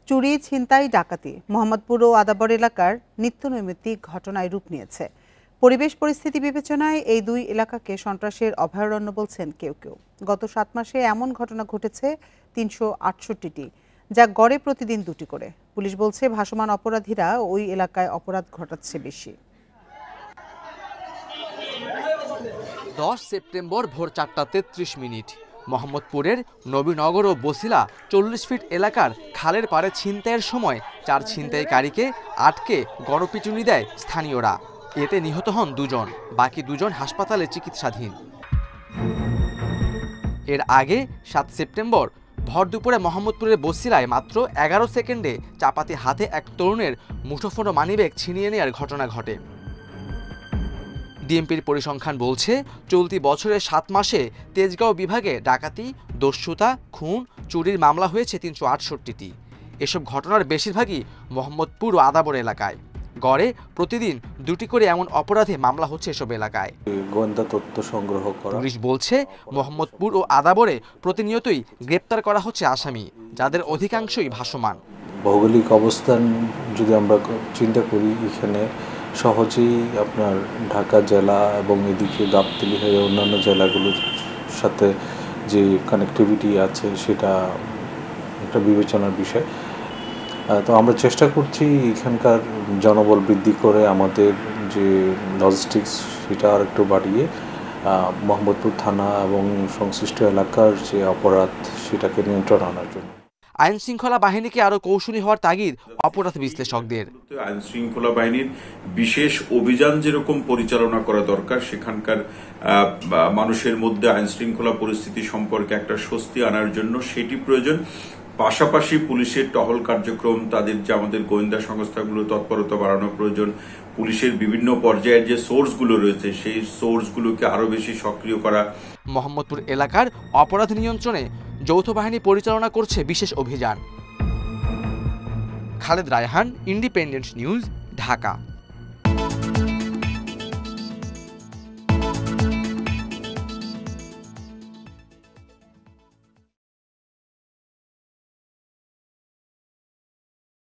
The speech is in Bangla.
চুরি, ছিনতাই, ডাকাতি মোহাম্মদপুর ও আদাবর এলাকার নিত্যনৈমিত্তিক ঘটনায় রূপ নিয়েছে। পরিবেশ পরিস্থিতি বিবেচনায় এই দুই এলাকাকে সন্ত্রাসের অভয়ারণ্য বলছেন কেউ কেউ। গত 7 মাসে এমন ঘটনা ঘটেছে 368টি, যা গড়ে প্রতিদিন 2টি করে। পুলিশ বলছে ভাসমান অপরাধীরা ওই এলাকায় অপরাধ ঘটাচ্ছে বেশি। 10 সেপ্টেম্বর ভোর 4টা 33 মিনিট মোহাম্মদপুরের নবীনগর ও বসিলা 40 ফিট এলাকার খালের পাড়ে ছিনতাইয়ের সময় 4 ছিনতাইকারীকে আটকে গণপিটুনি দেয় স্থানীয়রা। এতে নিহত হন 2 জন, বাকি 2 জন হাসপাতালে চিকিৎসাধীন। এর আগে 7 সেপ্টেম্বর ভর দুপুরে মোহাম্মদপুরের বসিলায় মাত্র 11 সেকেন্ডে চাপাতি হাতে এক তরুণের মুঠোফোন মানিব্যাগ ছিনিয়ে নেওয়ার ঘটনা ঘটে। ডিএমপির পরিসংখ্যান বলছে চলতি বছরের 7 মাসে তেজগাঁও বিভাগে ডাকাতি, দস্যুতা, খুন, চুরির মামলা হয়েছে 368টি। এসব ঘটনার বেশিরভাগই মোহাম্মদপুর ও আদাবর এলাকায়। গড়ে প্রতিদিন 2টি করে এমন অপরাধে মামলা হচ্ছে এসব এলাকায়। গোয়েন্দা তথ্য সংগ্রহ করা। পুলিশ বলছে মোহাম্মদপুর ও আদাবরে প্রতিনিয়তই গ্রেপ্তার করা হচ্ছে আসামি, যাদের অধিকাংশই ভাসমান। ভৌগোলিক অবস্থান যদি আমরা চিন্তা করি, এখানে সহজেই আপনার ঢাকা জেলা এবং এদিকে গাবতলী হয়ে অন্যান্য জেলাগুলোর সাথে যে কানেক্টিভিটি আছে সেটা একটা বিবেচনার বিষয়। তো আমরা চেষ্টা করছি এখানকার জনবল বৃদ্ধি করে আমাদের যে লজিস্টিক্স সেটা আর একটু বাড়িয়ে মোহাম্মদপুর থানা এবং সংশ্লিষ্ট এলাকার যে অপরাধ সেটাকে নিয়ন্ত্রণ আনার জন্য। আইন শৃঙ্খলা বাহিনীকে আরো কৌশলী হওয়ার তাগিদ অপরাধ বিশ্লেষকদের। আইন শৃঙ্খলা বাহিনীর বিশেষ অভিযান যেরকম পরিচালনা করা দরকার, সেখানকার মানুষের মধ্যে আইন শৃঙ্খলা পরিস্থিতি সম্পর্কে একটা স্বস্তি আনার জন্য সেটি প্রয়োজন। পাশাপাশি পুলিশের টহল কার্যক্রম, তাদের যে আমাদের গোয়েন্দা সংস্থাগুলো তৎপরতা বাড়ানো প্রয়োজন। পুলিশের বিভিন্ন পর্যায়ের যে সোর্সগুলো রয়েছে সেই সোর্সগুলোকে আরো বেশি সক্রিয় করা। মোহাম্মদপুর এলাকার অপরাধ নিয়ন্ত্রণে যৌথ বাহিনী পরিচালনা করছে বিশেষ অভিযান। Khaled Raihan, independent news, Dhaka.